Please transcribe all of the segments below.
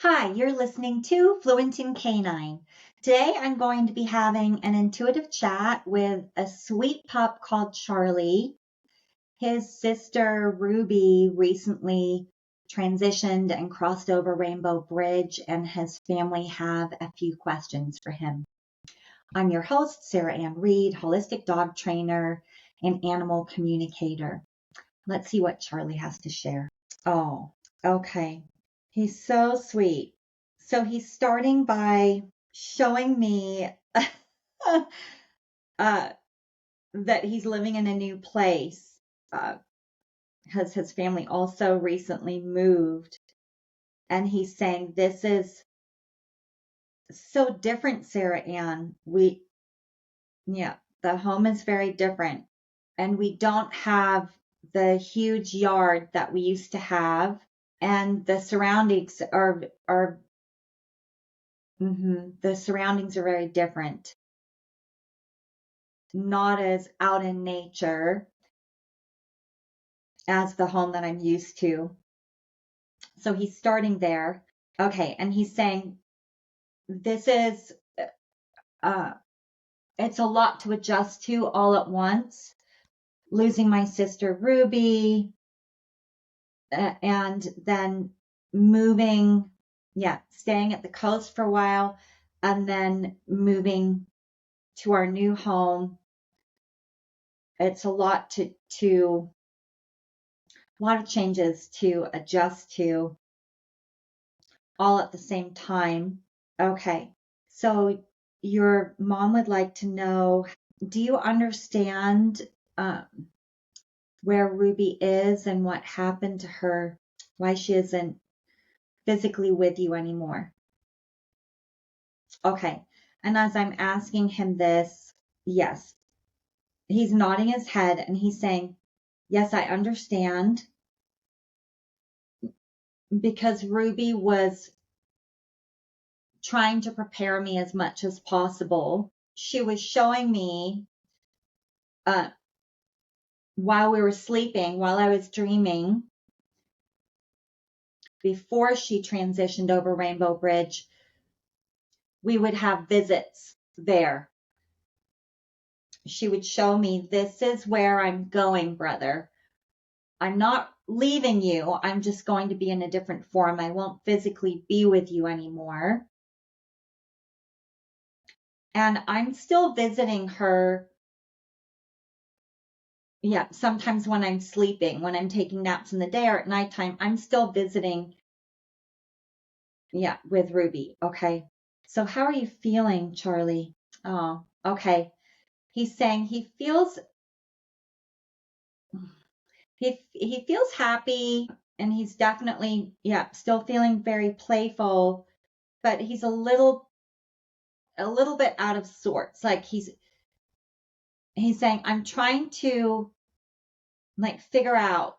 Hi, you're listening to Fluent in Canine. Today I'm going to be having an intuitive chat with a sweet pup called Charlie. His sister Ruby recently transitioned and crossed over Rainbow Bridge, and his family have a few questions for him. I'm your host, Sarah Ann Reed, holistic dog trainer and animal communicator. Let's see what Charlie has to share. Oh, okay. He's so sweet. So he's starting by showing me uh, that he's living in a new place. Has his family also recently moved, and he's saying this is so different, Sarah Ann. The home is very different, and we don't have the huge yard that we used to have, and the surroundings are the surroundings are very different. Not as out in nature as the home that I'm used to. So he's starting there. Okay, and he's saying this is it's a lot to adjust to all at once. Losing my sister Ruby, and then moving, staying at the coast for a while, and then moving to our new home. It's a lot a lot of changes to adjust to all at the same time. Okay, so your mom would like to know, do you understand where Ruby is and what happened to her, why she isn't physically with you anymore? Okay, and as I'm asking him this, yes, he's nodding his head and he's saying, yes, I understand, because Ruby was trying to prepare me as much as possible. She was showing me while we were sleeping, while I was dreaming, before she transitioned over Rainbow Bridge, we would have visits there. She would show me, this is where I'm going, brother. I'm not leaving you. I'm just going to be in a different form. I won't physically be with you anymore. And I'm still visiting her. Yeah, sometimes when I'm sleeping, when I'm taking naps in the day or at nighttime, I'm still visiting, with Ruby. Okay. So how are you feeling, Charlie? Oh, okay. He's saying he feels happy, and he's definitely, still feeling very playful, but he's a little bit out of sorts. Like he's saying, I'm trying to figure out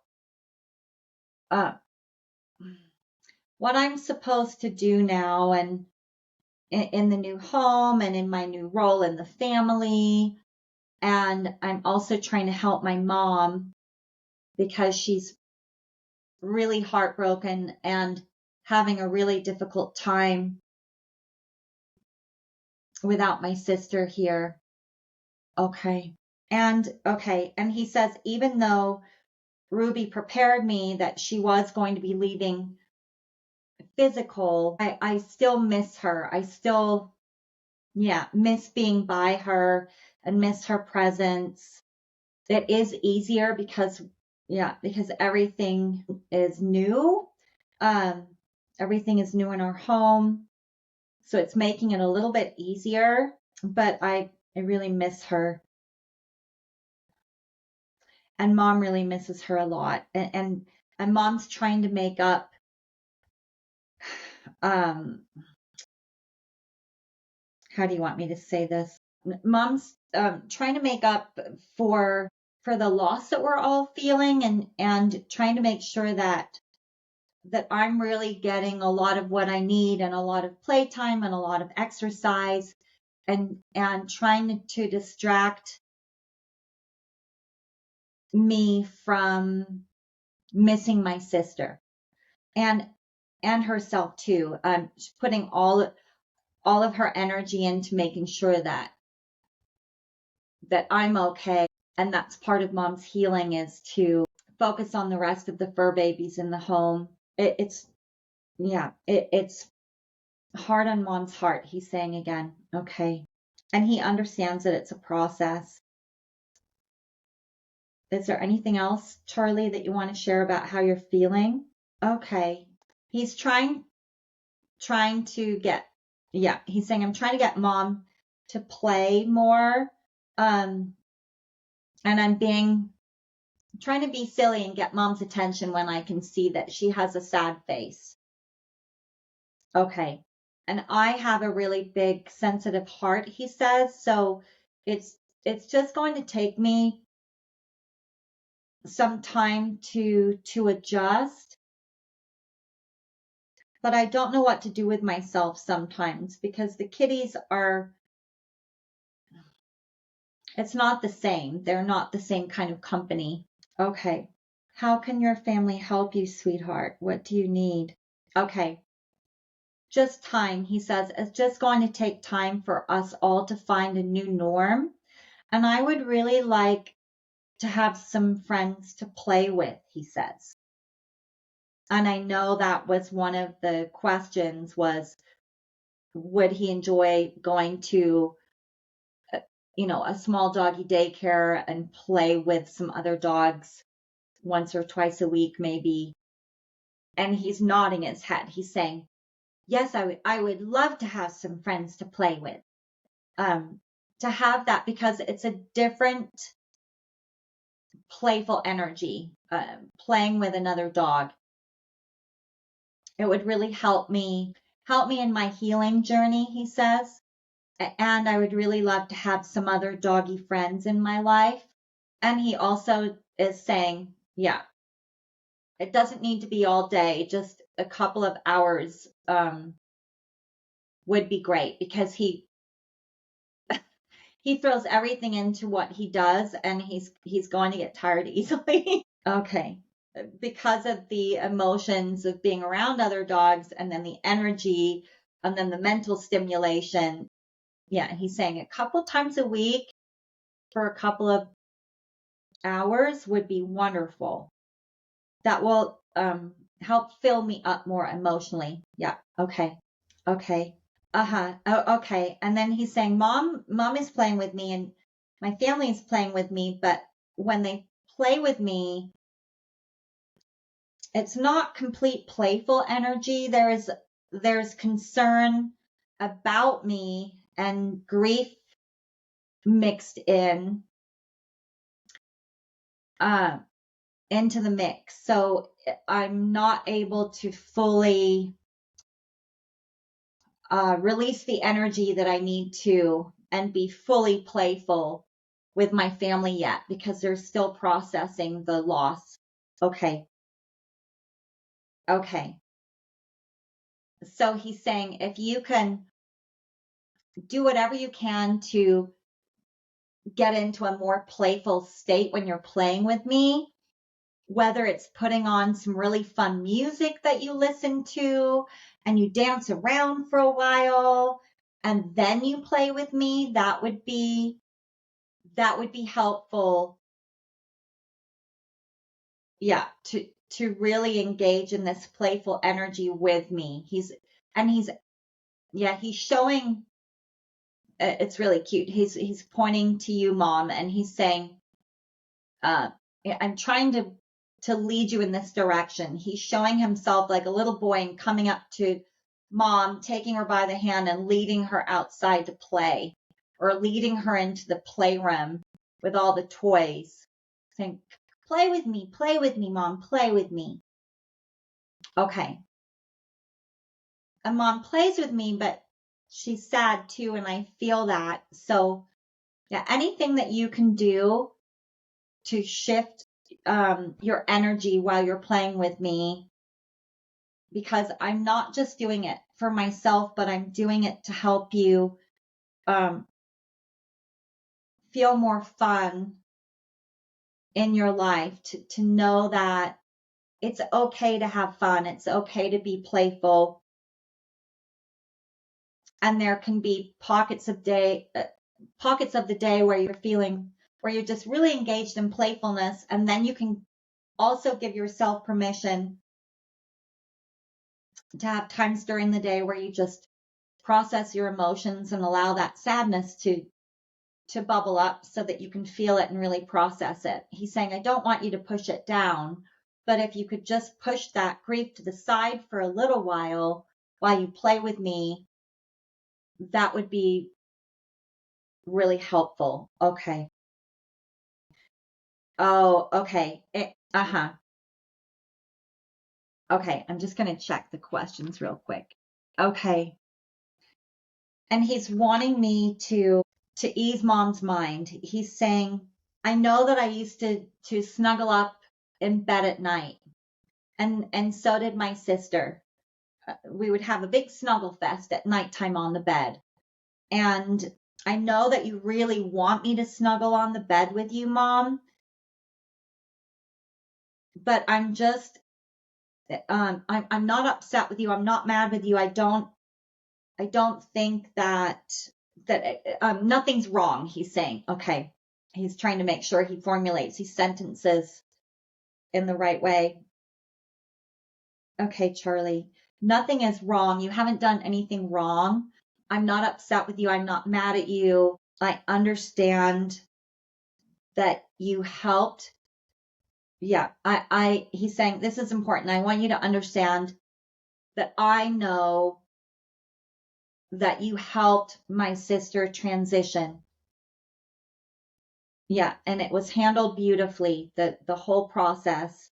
what I'm supposed to do now, and in the new home and in my new role in the family. And I'm also trying to help my mom because she's really heartbroken and having a really difficult time without my sister here. Okay. And he says, even though Ruby prepared me that she was going to be leaving physical, I still miss her. I still, miss being by her and miss her presence. It is easier because everything is new. Everything is new in our home. So it's making it a little bit easier, but I really miss her. And mom really misses her a lot. And mom's trying to make up, how do you want me to say this? Mom's trying to make up for the loss that we're all feeling, and trying to make sure that I'm really getting a lot of what I need, and a lot of playtime and a lot of exercise, and trying to distract me from missing my sister. And and herself too. She's putting all of her energy into making sure that I'm okay. And that's part of mom's healing, is to focus on the rest of the fur babies in the home. It's hard on mom's heart, he's saying again. Okay. And he understands that it's a process. Is there anything else, Charlie, that you want to share about how you're feeling? Okay. He's trying to get, he's saying, I'm trying to get mom to play more. And I'm trying to be silly and get mom's attention when I can see that she has a sad face. Okay. And I have a really big sensitive heart, he says. So it's just going to take me some time to adjust. But I don't know what to do with myself sometimes, because the kitties it's not the same. They're not the same kind of company. Okay. How can your family help you, sweetheart? What do you need? Okay. Just time, he says. It's just going to take time for us all to find a new norm. And I would really like to have some friends to play with, he says. And I know that was one of the questions, was would he enjoy going to a small doggy daycare and play with some other dogs once or twice a week, maybe. And he's nodding his head. He's saying, yes, I would love to have some friends to play with. To have that, because it's a different playful energy, playing with another dog. It would really help me in my healing journey, he says. And I would really love to have some other doggy friends in my life. And he also is saying, it doesn't need to be all day, just a couple of hours would be great, because he throws everything into what he does, and he's going to get tired easily. Okay. Because of the emotions of being around other dogs, and then the energy, and then the mental stimulation. Yeah, he's saying a couple times a week for a couple of hours would be wonderful. That will help fill me up more emotionally. Yeah. Okay. Okay. Uh-huh. Oh, okay. And then he's saying, Mom is playing with me, and my family is playing with me, but when they play with me, it's not complete playful energy. There's concern about me and grief mixed in into the mix. So I'm not able to fully release the energy that I need to and be fully playful with my family yet, because they're still processing the loss. Okay. So he's saying, if you can do whatever you can to get into a more playful state when you're playing with me, whether it's putting on some really fun music that you listen to and you dance around for a while and then you play with me, that would be helpful. Yeah, to really engage in this playful energy with me. He's showing, it's really cute. He's pointing to you, Mom, and he's saying, I'm trying to lead you in this direction. He's showing himself like a little boy and coming up to Mom, taking her by the hand and leading her outside to play, or leading her into the playroom with all the toys, saying, play with me, Mom, play with me. Okay. And Mom plays with me, but she's sad too, and I feel that. So yeah, anything that you can do to shift your energy while you're playing with me, because I'm not just doing it for myself, but I'm doing it to help you feel more fun in your life, to know that it's okay to have fun. It's okay to be playful. And there can be pockets of the day where you're just really engaged in playfulness. And then you can also give yourself permission to have times during the day where you just process your emotions and allow that sadness to bubble up so that you can feel it and really process it. He's saying, I don't want you to push it down, but if you could just push that grief to the side for a little while you play with me, that would be really helpful. Okay. Oh, okay. Uh-huh. Okay, I'm just going to check the questions real quick. Okay. And he's wanting me to ease mom's mind. He's saying, I know that I used to snuggle up in bed at night, and so did my sister. We would have a big snuggle fest at nighttime on the bed. And I know that you really want me to snuggle on the bed with you, Mom, but I'm just I'm not upset with you. I'm not mad with you. I don't think that nothing's wrong, he's saying. Okay. He's trying to make sure he formulates these sentences in the right way. Okay, Charlie, nothing is wrong. You haven't done anything wrong. I'm not upset with you. I'm not mad at you. I understand that you helped. Yeah, he's saying this is important. I want you to understand that I know that you helped my sister transition. Yeah, and it was handled beautifully, the whole process.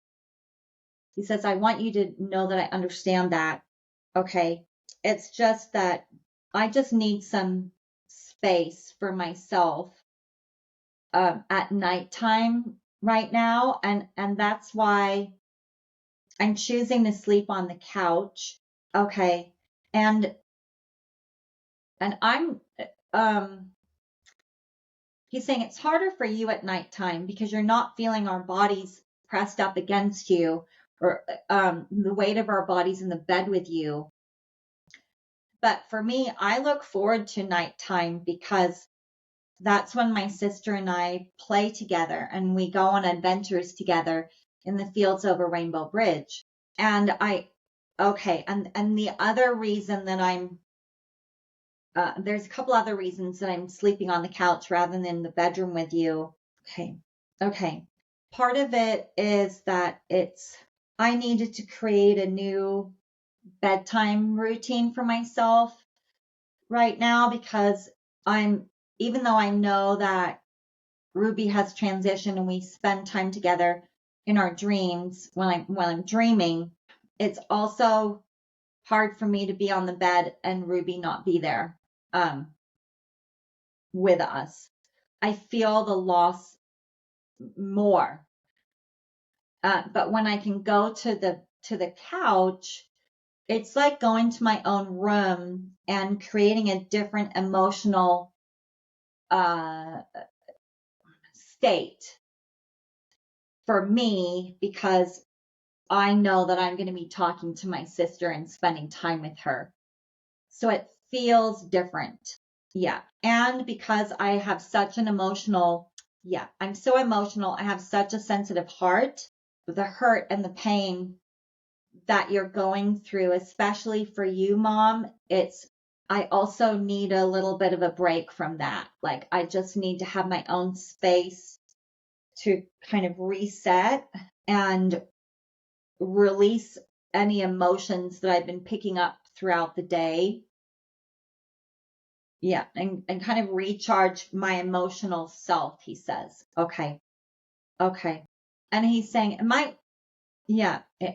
He says, I want you to know that I understand that. Okay. It's just that I just need some space for myself at nighttime right now. And that's why I'm choosing to sleep on the couch. Okay. And I'm he's saying it's harder for you at nighttime because you're not feeling our bodies pressed up against you, or the weight of our bodies in the bed with you. But for me, I look forward to nighttime because that's when my sister and I play together and we go on adventures together in the fields over Rainbow Bridge. And and the other reason that there's a couple other reasons that I'm sleeping on the couch rather than in the bedroom with you. Okay. Part of it is that I needed to create a new bedtime routine for myself right now because even though I know that Ruby has transitioned and we spend time together in our dreams when I'm dreaming, it's also hard for me to be on the bed and Ruby not be there with us. I feel the loss more. But when I can go to the couch, it's like going to my own room and creating a different emotional state for me because I know that I'm going to be talking to my sister and spending time with her. So it feels different. Yeah. And because I have such an I'm so emotional. I have such a sensitive heart. The hurt and the pain that you're going through, especially for you, Mom, I also need a little bit of a break from that. Like, I just need to have my own space to kind of reset and release any emotions that I've been picking up throughout the day. Yeah, and kind of recharge my emotional self, he says. Okay. And he's saying, I'm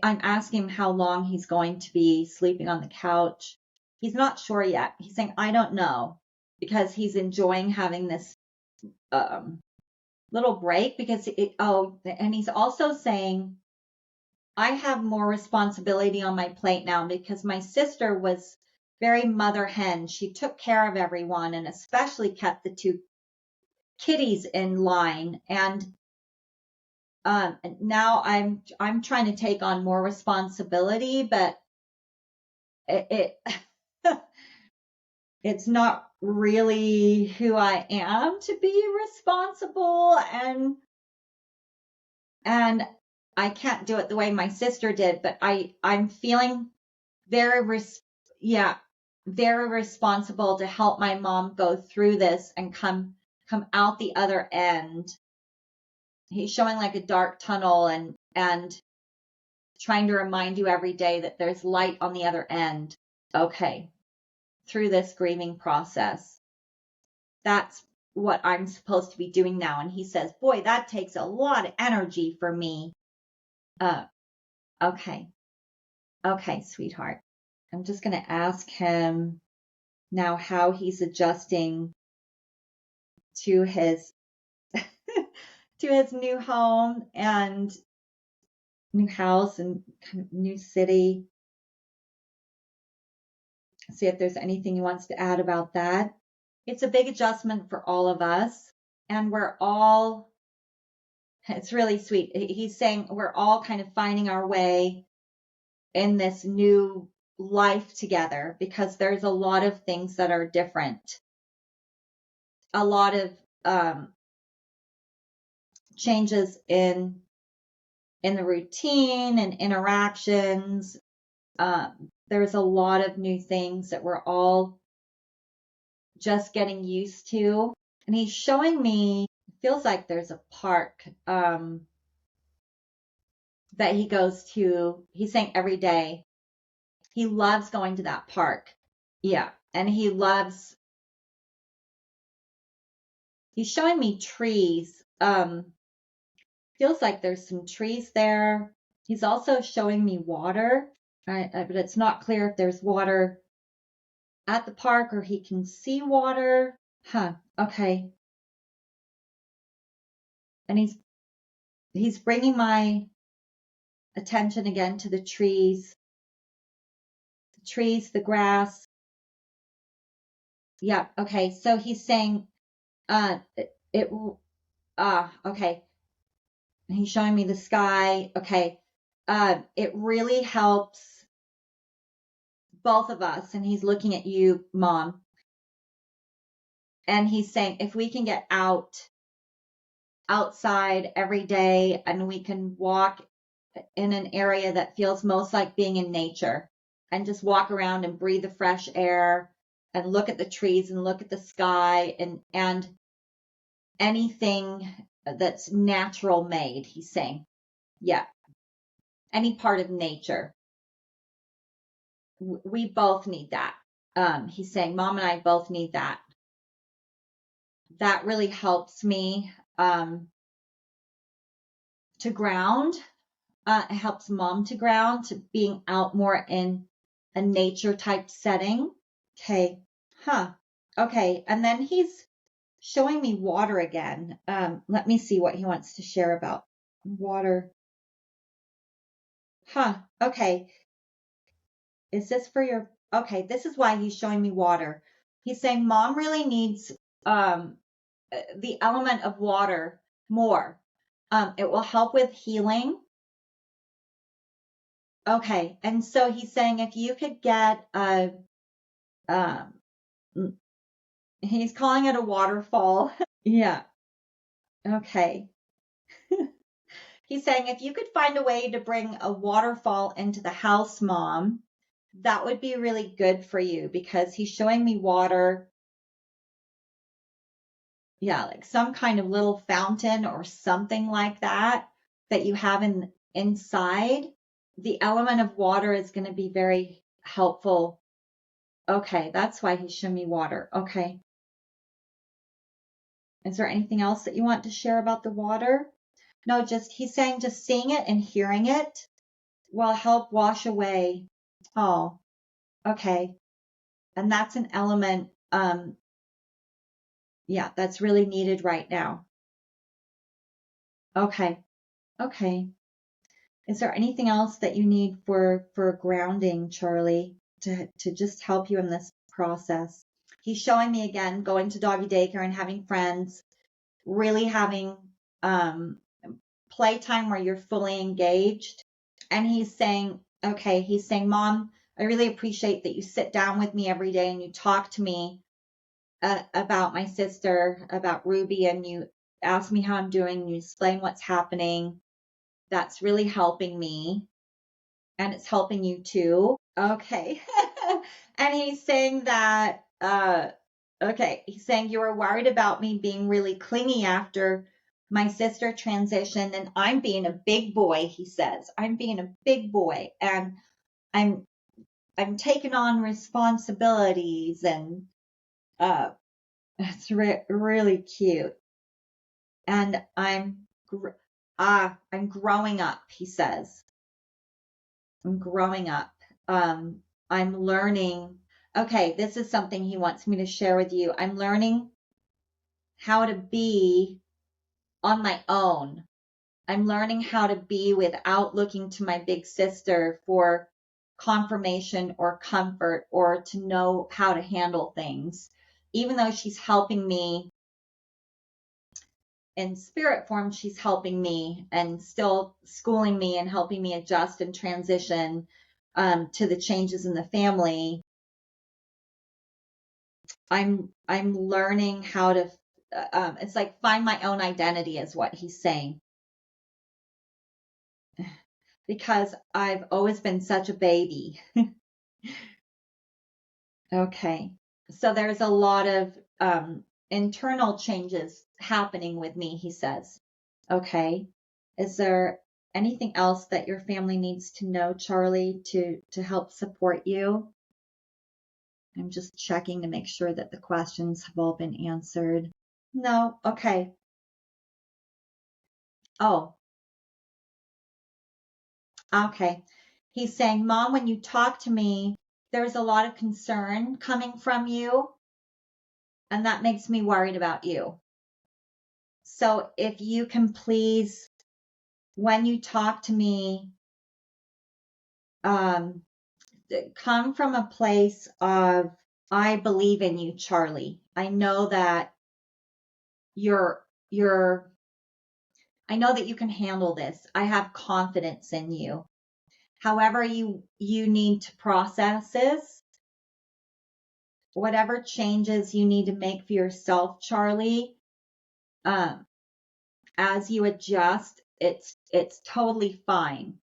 asking him how long he's going to be sleeping on the couch. He's not sure yet. He's saying, I don't know, because he's enjoying having this little break and he's also saying, I have more responsibility on my plate now because my sister was very mother hen. She took care of everyone and especially kept the two kitties in line. And And now I'm trying to take on more responsibility, but it it's not really who I am to be responsible, and I can't do it the way my sister did, but I'm feeling very yeah, very responsible to help my mom go through this and come out the other end. He's showing like a dark tunnel and trying to remind you every day that there's light on the other end. Okay. Through this grieving process. That's what I'm supposed to be doing now. And he says, boy, that takes a lot of energy for me. Okay. Okay, sweetheart. I'm just going to ask him now how he's adjusting to his to his new home and new house and new city. See if there's anything he wants to add about that. It's a big adjustment for all of us, and it's really sweet. He's saying we're all kind of finding our way in this new life together because there's a lot of things that are different. A lot of changes in the routine and interactions. There's a lot of new things that we're all just getting used to. And he's showing me, it feels like there's a park that he goes to. He's saying every day. He loves going to that park. Yeah. And he's showing me trees. Feels like there's some trees there. He's also showing me water, but it's not clear if there's water at the park or he can see water. Okay. And he's bringing my attention again to the trees, the grass. Yeah. Okay. So he's saying, okay. He's showing me the sky. Okay. It really helps both of us. And he's looking at you, Mom. And he's saying, if we can get outside every day and we can walk in an area that feels most like being in nature and just walk around and breathe the fresh air and look at the trees and look at the sky and anything that's natural made, he's saying. Yeah. Any part of nature. We both need that. He's saying, Mom and I both need that. That really helps me to ground. It helps Mom to ground, to being out more in a nature type setting. Okay. Okay. And then he's showing me water again. Let me see what he wants to share about water. Okay. Is this for your, okay, this is why he's showing me water. He's saying Mom really needs the element of water more. It will help with healing. Okay. And so he's saying if you could get he's calling it a waterfall. Yeah. Okay. He's saying if you could find a way to bring a waterfall into the house, Mom, that would be really good for you because he's showing me water. Yeah, like some kind of little fountain or something like that you have inside. The element of water is going to be very helpful. Okay, that's why he's showing me water. Okay. Is there anything else that you want to share about the water? No, he's saying just seeing it and hearing it will help wash away. Oh, okay. And that's an element, yeah, that's really needed right now. Okay. Okay. Is there anything else that you need for grounding, Charlie, to just help you in this process? He's showing me again going to doggy daycare and having friends, really having playtime where you're fully engaged. And he's saying, okay, he's saying, Mom, I really appreciate that you sit down with me every day and you talk to me about my sister, about Ruby, and you ask me how I'm doing, you explain what's happening. That's really helping me, and it's helping you too. Okay. And he's saying that, okay, he's saying you were worried about me being really clingy after my sister transitioned, and I'm being a big boy, he says. I'm being a big boy, and I'm I'm taking on responsibilities, and it's really cute. And I'm growing up, he says. I'm growing up. Um, I'm learning. Okay, this is something he wants me to share with you. I'm learning how to be on my own. I'm learning how to be without looking to my big sister for confirmation or comfort or to know how to handle things. Even though she's helping me in spirit form, she's helping me and still schooling me and helping me adjust and transition to the changes in the family. I'm learning how to. It's like find my own identity, is what he's saying. Because I've always been such a baby. Okay, so there's a lot of internal changes happening with me, he says. Okay, is there anything else that your family needs to know, Charlie, to help support you? I'm just checking to make sure that the questions have all been answered. No, okay. Oh, okay. He's saying, Mom, when you talk to me, there's a lot of concern coming from you, and that makes me worried about you. So if you can please, when you talk to me, come from a place of, I believe in you, Charlie. I know that you're I know that you can handle this. I have confidence in you. However you need to process this, whatever changes you need to make for yourself, Charlie, as you adjust, it's totally fine.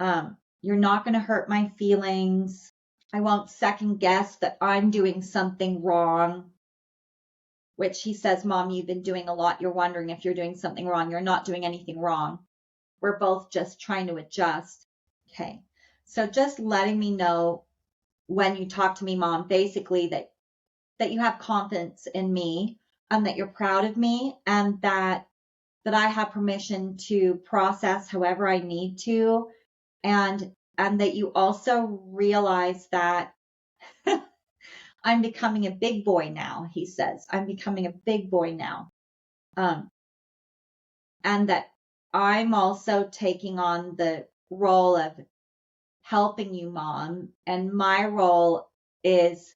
You're not going to hurt my feelings. I won't second guess that I'm doing something wrong, which he says, Mom, you've been doing a lot. You're wondering if you're doing something wrong. You're not doing anything wrong. We're both just trying to adjust. Okay. So just letting me know when you talk to me, Mom, basically that you have confidence in me and that you're proud of me and that I have permission to process however I need to, and that you also realize that I'm becoming a big boy now, he says. I'm becoming a big boy now. And that I'm also taking on the role of helping you, Mom. And my role is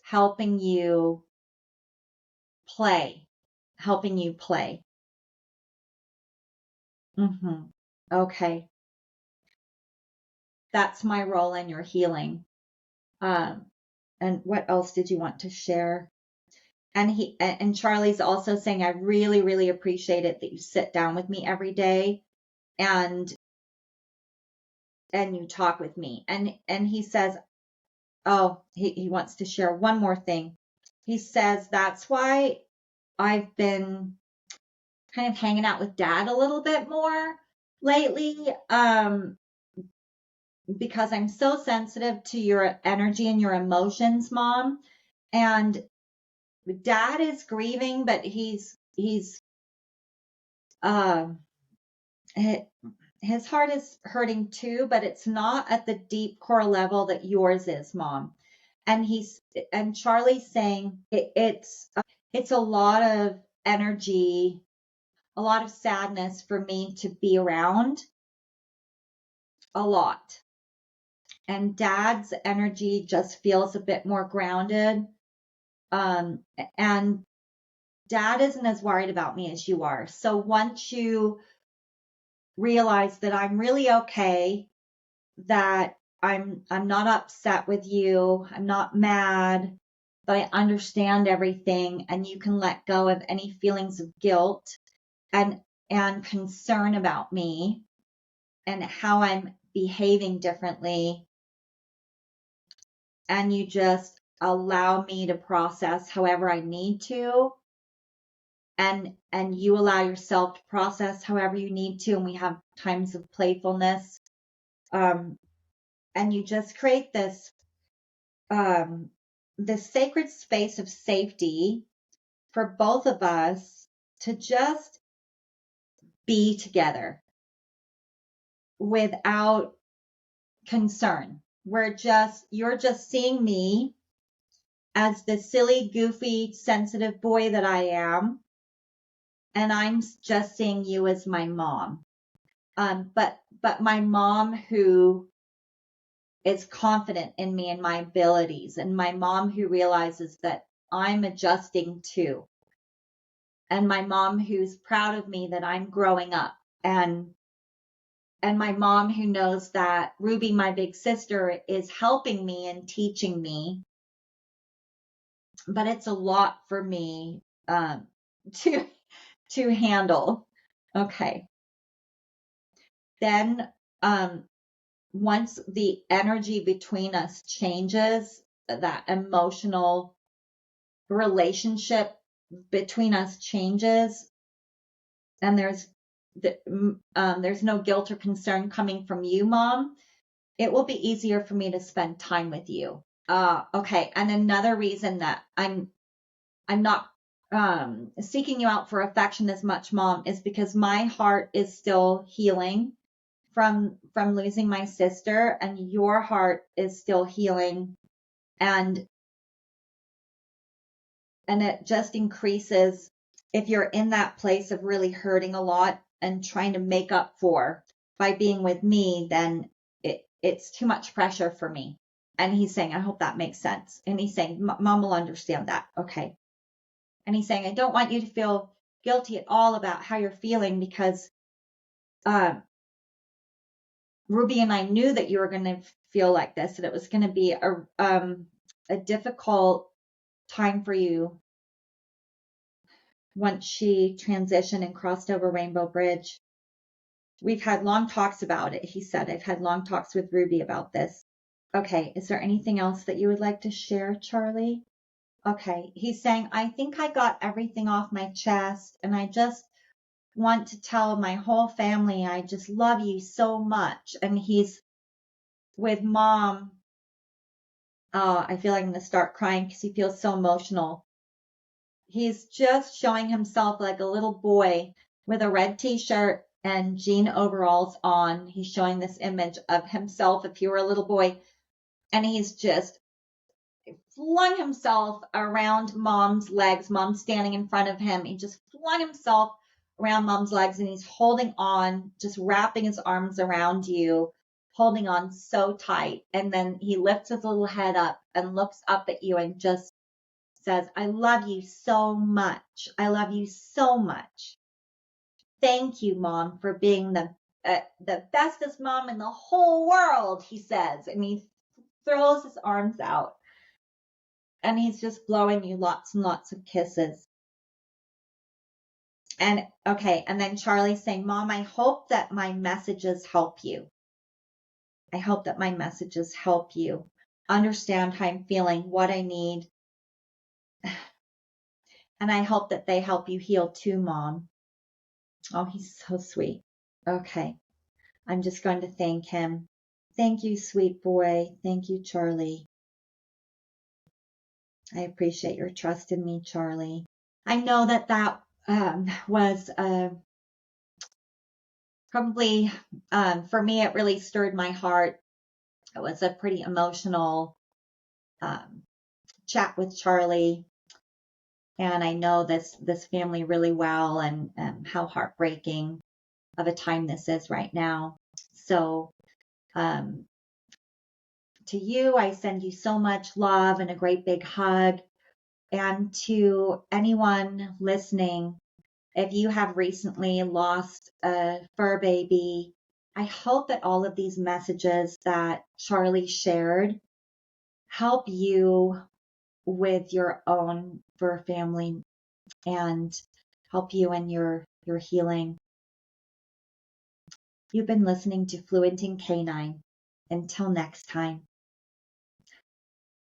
helping you play, helping you play. Okay. That's my role in your healing. And what else did you want to share? And Charlie's also saying, I really, really appreciate it that you sit down with me every day and you talk with me. And he says, oh, he wants to share one more thing. He says, that's why I've been kind of hanging out with Dad a little bit more lately, because I'm so sensitive to your energy and your emotions, Mom. And Dad is grieving, but he's uh, his heart is hurting too, but it's not at the deep core level that yours is, Mom. And Charlie's saying it's a lot of energy, a lot of sadness for me to be around, a lot. And Dad's energy just feels a bit more grounded. And Dad isn't as worried about me as you are. So once you realize that I'm really okay, that I'm not upset with you, I'm not mad, but I understand everything, and you can let go of any feelings of guilt and concern about me and how I'm behaving differently, and you just allow me to process however I need to, and you allow yourself to process however you need to, and we have times of playfulness, and you just create this sacred space of safety for both of us to just be together without concern. You're just seeing me as the silly, goofy, sensitive boy that I am, and I'm just seeing you as my mom. But my mom who is confident in me and my abilities, and my mom who realizes that I'm adjusting too, and my mom who's proud of me that I'm growing up, and my mom who knows that Ruby, my big sister, is helping me and teaching me, but it's a lot for me to handle. Okay. Then once the energy between us changes, that emotional relationship between us changes, and there's no guilt or concern coming from you, Mom, it will be easier for me to spend time with you. Okay. And another reason that I'm not seeking you out for affection as much, Mom, is because my heart is still healing from losing my sister, and your heart is still healing, and it just increases if you're in that place of really hurting a lot and trying to make up for by being with me, then it's too much pressure for me. And he's saying, I hope that makes sense. And he's saying, Mom will understand that. Okay. And he's saying, I don't want you to feel guilty at all about how you're feeling, because Ruby and I knew that you were going to feel like this, and it was going to be a difficult time for you once she transitioned and crossed over Rainbow Bridge. We've had long talks about it, he said. I've had long talks with Ruby about this. Okay, is there anything else that you would like to share, Charlie? Okay, he's saying, I think I got everything off my chest, and I just want to tell my whole family I just love you so much. And he's with Mom. I feel like I'm going to start crying because he feels so emotional. He's just showing himself like a little boy with a red t-shirt and jean overalls on. He's showing this image of himself if he were a little boy, and he's just flung himself around Mom's legs. Mom's standing in front of him. He just flung himself around Mom's legs, and he's holding on, just wrapping his arms around you, holding on so tight. And then he lifts his little head up and looks up at you and just says, I love you so much. I love you so much. Thank you, Mom, for being the bestest mom in the whole world, he says. And he throws his arms out, and he's just blowing you lots and lots of kisses. And okay, and then Charlie's saying, Mom, I hope that my messages help you. I hope that my messages help you understand how I'm feeling, what I need. And I hope that they help you heal too, Mom. Oh, he's so sweet. Okay. I'm just going to thank him. Thank you, sweet boy. Thank you, Charlie. I appreciate your trust in me, Charlie. I know that was probably, for me, it really stirred my heart. It was a pretty emotional chat with Charlie. And I know this family really well, and how heartbreaking of a time this is right now. So to you, I send you so much love and a great big hug. And to anyone listening, if you have recently lost a fur baby, I hope that all of these messages that Charlie shared help you with your own fur family and help you in your healing. You've been listening to Fluent in Canine. Until next time.